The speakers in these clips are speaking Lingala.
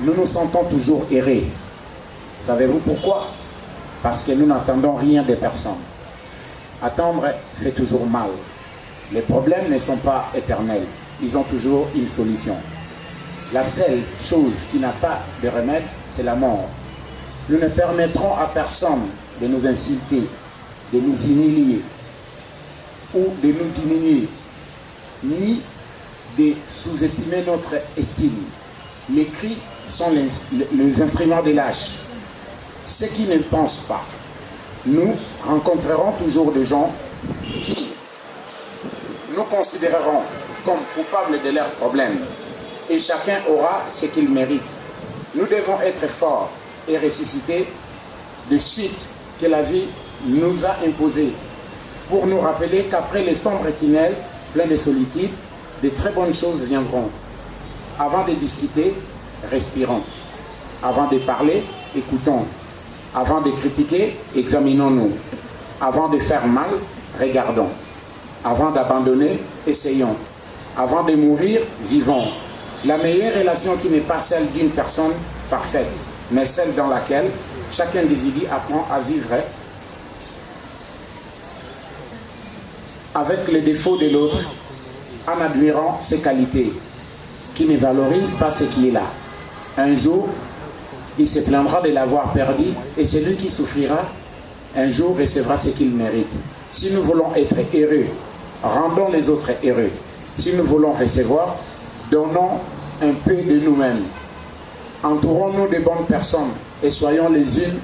nous nous sentons toujours errés. Savez-vous pourquoi? Parce que nous n'attendons rien des personnes. Attendre fait toujours mal. Les problèmes ne sont pas éternels. Ils ont toujours une solution. La seule chose qui n'a pas de remède, c'est la mort. Nous ne permettrons à personne de nous insulter, de nous humilier ou de nous diminuer, ni de sous-estimer notre estime. Les cris sont les instruments de lâches. Ceux qui ne pensent pas. Nous rencontrerons toujours des gens qui nous considéreront comme coupables de leurs problèmes. Et chacun aura ce qu'il mérite. Nous devons être forts et ressusciter des chutes que la vie nous a imposées pour nous rappeler qu'après les sombres tunnels pleins de solitude, de très bonnes choses viendront. Avant de discuter, respirons. Avant de parler, écoutons. Avant de critiquer, examinons-nous. Avant de faire mal, regardons. Avant d'abandonner, essayons. Avant de mourir, vivons. La meilleure relation qui n'est pas celle d'une personne parfaite, mais celle dans laquelle chaque individu apprend à vivre avec les défauts de l'autre, en admirant ses qualités, qui ne valorise pas ce qui est là. Un jour, il se plaindra de l'avoir perdu, et celui qui souffrira, un jour recevra ce qu'il mérite. Si nous voulons être heureux, rendons les autres heureux. Si nous voulons recevoir, donnons un peu de nous-mêmes. Entourons-nous de bonnes personnes et soyons les unes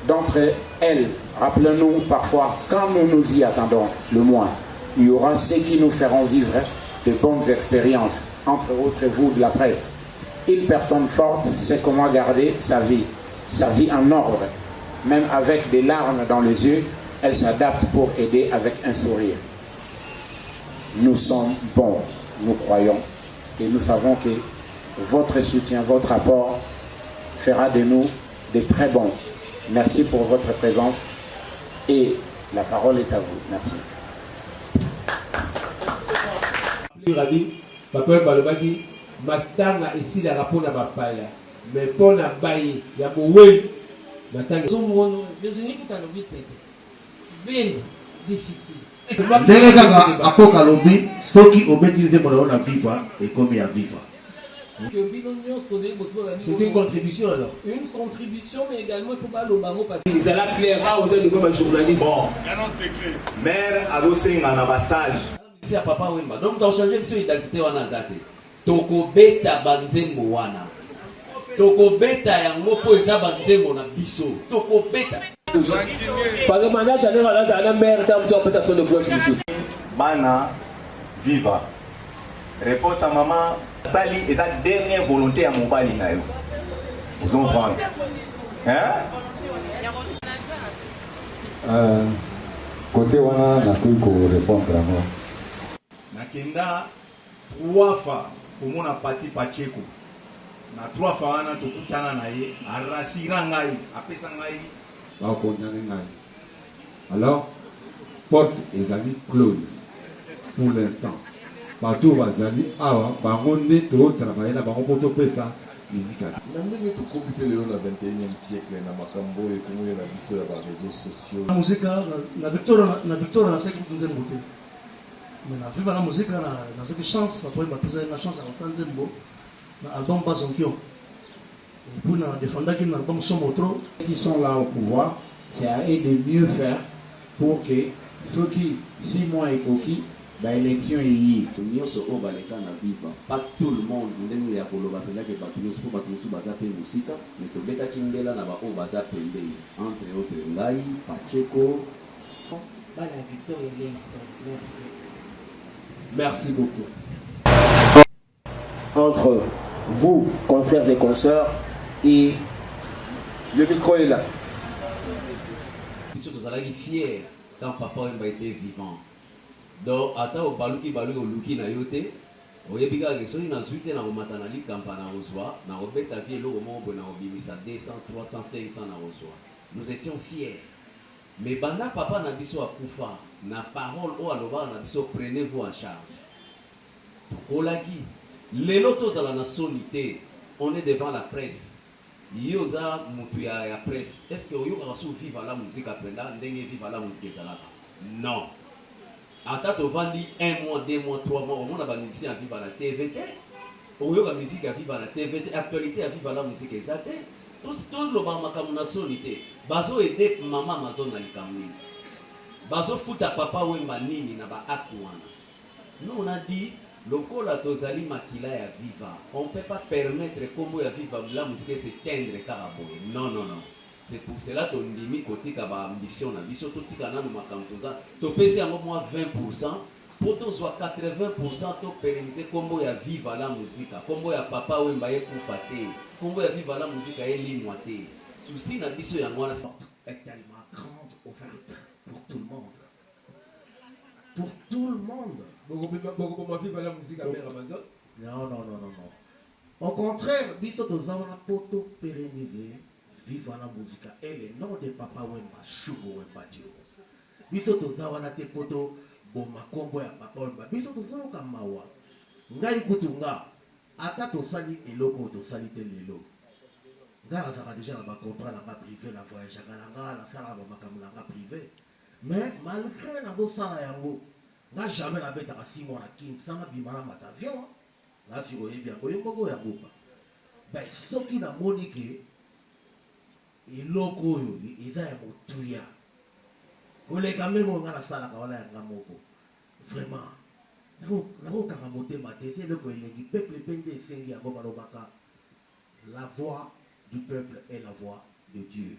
d'entre elles. Rappelons-nous parfois, quand nous nous y attendons le moins, il y aura ceux qui nous feront vivre de bonnes expériences, entre autres vous de la presse. Une personne forte sait comment garder sa vie en ordre. Même avec des larmes dans les yeux, elle s'adapte pour aider avec un sourire. Nous sommes bons, nous croyons, et nous savons que votre soutien, votre apport fera de nous des très bons. Merci pour votre présence et la parole est à vous. Merci. Master na ici la rapport na bapaya mais pour na baye ya bowe natanga somono bezini kutano bitete bien difficile ndenge kaka akoka lobi soki obetilize mona na viva et comme ya viva c'est une contribution alors une contribution mais également il faut pas le bango parce que ils allaient clairement aux autres comme journaliste bon mère azosenga na passage si papa wemba donc tu as changé monsieur identité wana zate tokobeta banzembo wana tokobeta yango po eza banzembo na biso tokobeta parce que manage ane wala za na mère tam so peta son de cloche biso bana viva réponse à maman sali eza dernière volonté ya mobali na yo vous comprenez hein côté wana na ko répondre à moi nakenda 3 fois komona pati pacheko na 3 fois wana tokutana na ye arasira ngai apesa ngai bakonyane ngai alors porte ezali close pour l'instant partout bazali awa bango nde totravaille na bango po topesa mizika na ndenge tokompite lelo na 21e siècle na makambo ekomoyo na biso ya bareseaux sociaux na muzika na victoire na seki nzembo te mais na viva la musique na avec chance après ma pesa na chance à entendre nzembo na album Bazonkio et puis na défendre que album Somo trop Qui sont là au pouvoir, c'est à eux de mieux faire pour que ceux qui 6 mois et coquille l'élection est y. Pas tout le monde ndenge ya koloba pela ke batu bazape musika mais to beta kindela na ba o bazape mbei entre autres ngai Pacheco la victoire est merci. Merci beaucoup. Entre vous, confrères et consoeurs, et le micro est là. Ils sont fiers quand papa était vivant. Donc, attends, au baluki au luki na yote, au yebika gestion na suite na matanali campana reçoit, na robeta vie lo mo na obimisa 200, 300, 500 na reçoit. Nous étions fiers. Mais banda papa na biso akufa, na parole o aloba na biso prenez-vous en charge. Olagi, lelo tozala na solité, on est devant la presse. Yoza mutuya ya presse. Est-ce que oyo ka su vivre la musique après là, ndenge vivre la musique ezalaka? Non. Ata to vandi 1 mois, 2 mois, 3 mois, on a ba musicien à vivre à la TVT. Oyo ka musique à vivre à la TVT, actualité à vivre la musique ezate. Tout le ba makamuna sonité. Bazo aider maman mazo na likamuni. Bazo futa papa wemba nini na ba acte wana. Nous on a dit lokola tozali makila ya viva, on ne peut pas permettre comme ya viva la musique s'éteindre karaboye. Non non non. C'est pour cela que ndimi kotika ba ambition na biso totika nanu makamtoza. To pesi yango moi 20% pour to soit 80% to pérenniser combo ya viva la musique. Combo ya papa wemba ye kufate. Combo ya viva la musique ye limwate. Souci na biso yango wana est tellement grande ouverte pour tout le monde. Pour tout le monde. Non. Au contraire, biso tozana poto pérenniser vivre la musique et le nom de papa Wemba Shugo Wemba Dio. Biso tozana te poto boma kombo ya papa Wemba. Biso tozana kamawa. Ngai kutunga ata tosali eloko tosali te lelo. Ngara zaka déjà na ba contrat na ba privé na voyage ngala la sala ba makamula nga privé. Mais malgré na zo sala yango n'a jamais la bête à 6 mois à Kinsama bimana matavion là si vous voyez bien ko yombo ya bopa ben soki na monike iloko yo eza ya motuya koleka memo ngala sala ka wala ya ngamoko vraiment nako kanga motema te c'est le ko elengi peuple pende sengi ya boba lobaka la voix du peuple est la voix de Dieu.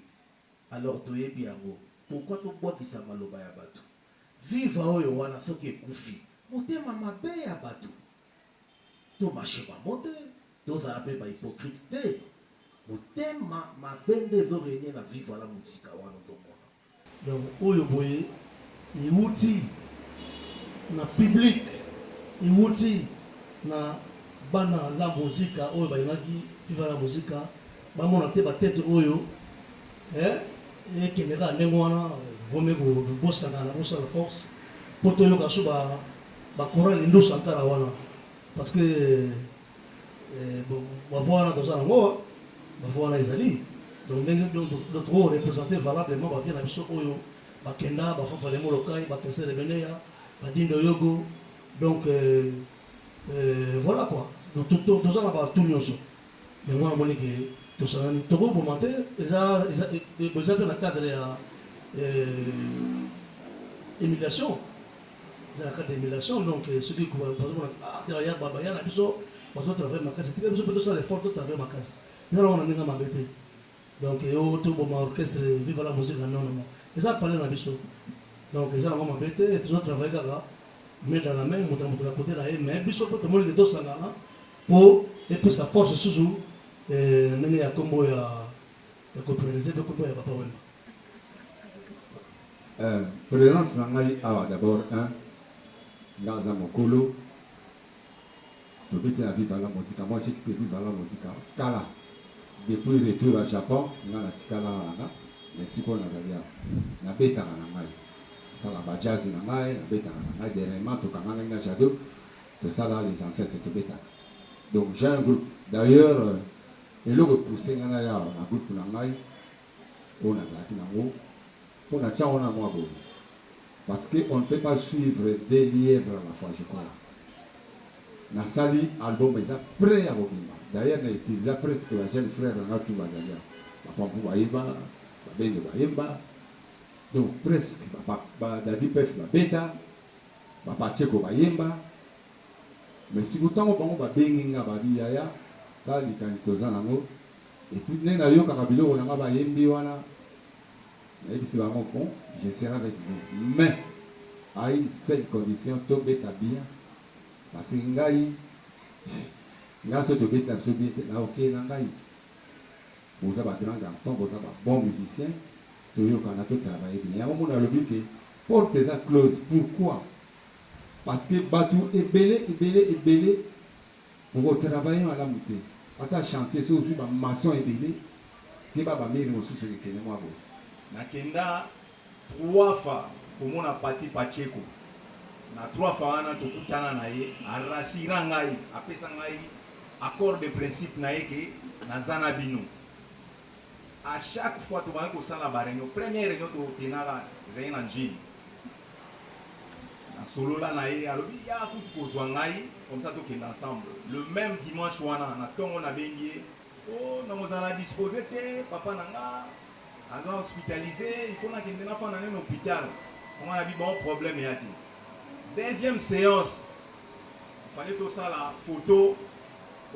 Alors toye biango pourquoi to boit qui sa maloba ya bato viva oyo wana soki ekufi motema mabe ya bato to marché ba mote tozala mpe bahypocrite te motema mabe nde ezorenie na viva la musika wana ozomona. Donc oyo boye iwuti na public iwuti na bana la muzika oyo bayinaki viva la muzika bamona te batete oyo ekendeka ndenge wana vome kobosana na bosala force po toyoka so bakorale ndosa nkala wana parce que bavoa wana toza nango bavoa wana ezali donc ndenge toko représenter valablement bavie na biso oyo bakenda bafafale molokai bakesere beneya badindo yogo donc voilà quoi toza na batu nyonso yango wana moni ke tosangani tokoboma te eza mpe na cadre ya émulation dans la cadre d'émulation donc ceux qui derrière baba ya na biso bazo travailler makasi tika biso peut ça l'effort de travailler makasi nalo on ninga mabete donc yo to bon orchestre vive la musique non ça parler na biso donc ça on mabete toujours travailler kaka mais dans la main moto na côté là mais biso to mo le do sangana pour et puis sa force sous nene ya kombo ya koprenese de kombo ya papa Wemba. Présence nangai awa d'abord ngaza mokolo to bete na viva la musique moi j'ai quitté viva la musique kala depuis retour au Japon ngana tikala wana mais siko na zalia na beta na ngai sala ba jazz na ngai na beta na ngai dernièrement to kanga na shadow to sala les ancêtres to beta donc j'ai un groupe d'ailleurs et le repousser ngana ya na groupe na ngai on a zaki nango pour la tchao na moi parce que on ne peut pas suivre des lièvres à la fois je crois na sali album est prêt à robima d'ailleurs na utilisé presque la jeune frère na tout bazalia papa pour baïba babende baïba donc presque ba dadi pef ba beta papa tcheko baïba mais si vous tant bango ba benginga ba biaya ta likani toza nango et puis nena yo kaka biloko na ba yembi wana et puis c'est vraiment bon, je serai avec vous. Mais, à une seule condition, tout est bien. Parce que ngai, ce que tu as bien, là, ok, ngai. Vous avez un grand garçon, vous avez un bon musicien, tu as tout travaillé bien. On a le but que porte tes close. Pourquoi? Parce que bateau est belé, pour travailler à la montée. Quand tu as chanté, c'est aussi ma maçon est belé, qui va m'amener au sous-sol de moi. nakenda 3 fois komona pati pacheko na 3 fois wana tokutana na ye arasira ngai apesa ngai accord de principe na yeke nazana bino. À chaque fois tu vas au la réunion, première réunion tu tenala zay na njili. Na solo la na ye alobi ya ku kozwa ngai comme ça tu ensemble. Le même dimanche wana na tongo na bengi oh na mozala disposer te papa nanga aza hospitalisé, il faut na kende na fa na l'hôpital. On a dit bon problème y a dit. Deuxième séance, il fallait tout ça la photo,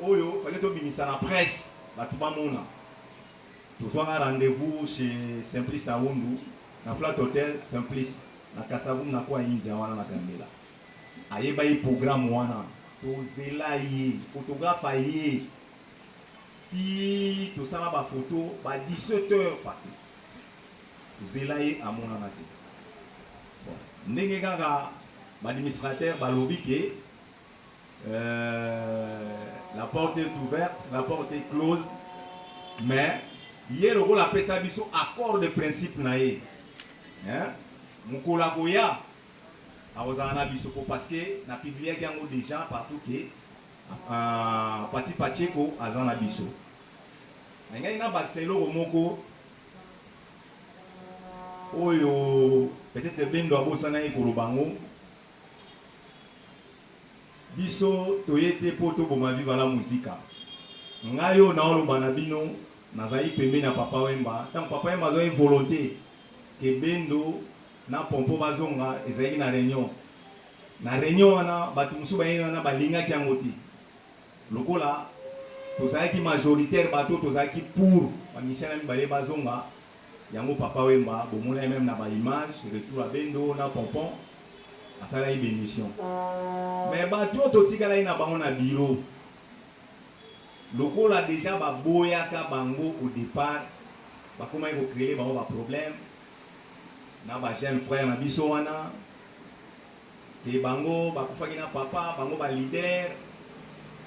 oyo, il fallait tout bimisa la presse, la tuba mona. Tout soit un rendez-vous chez Simplice Awundu, na Flat Hotel Simplice, na Kasavu na kwa India wana na Kambela. Aye ba yi programme wana, to zela yi, photographe aye. Ti tout ça ba photo, ba 17h passé. To zela yi à mon anati. Bon, ndenge kanga l'administrateur balobi que la porte est ouverte, la porte est close, mais hier on a appelé ça accord de principe naé. Hein? Mukola koya awazana biso parce que na publié yango déjà partout que parti pacheko azana biso. Ngai na bakselo moko oyo peut-être bendo abosana ekolobango biso toyete poto boma viva la muzika ngayo na oloba na bino nazali pembe na papa Wemba tant papa Wemba a une volonté que bendo na pompo bazonga ezali na réunion wana batu musu bayina na balinga ki angoti lokola tozali majoritaire bato tozali pour ba misala mibale bazonga yango papa Wemba bomona même na ba image retour à bendo na pompon asala une émission mais bato totikala ina bango na bureau lokola déjà ba boyaka bango au départ ba comment ils vont créer bango ba problème na ba jeune frère na biso wana ke bango ba kufaki na papa bango ba leader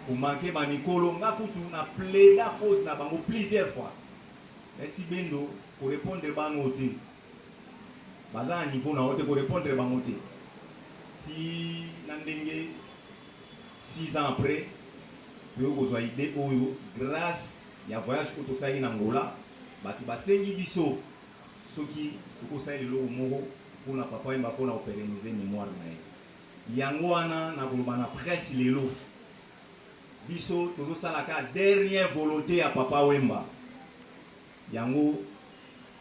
pour manquer ba mikolo nga kutu na plaida cause na bango plusieurs fois. Merci bendo pour répondre bango te baza à niveau na ote pour répondre bango te si nandenge 6 ans après yo kozwa idée oyo grâce ya voyage ko tosali na Angola batu basengi biso soki ko sali lo moko pona papa Wemba pona pérenniser mémoire na ye yango wana na koloba na presse lelo biso tozo salaka dernière volonté ya papa Wemba yango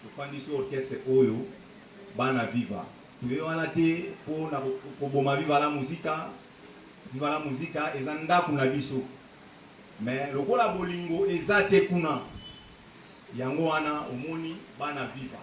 tofandi so orchestre oyo bana viva tuyo wana te pona koboma viva la musica eza ndako na biso mais lokola bolingo eza te kuna yango wana omoni bana viva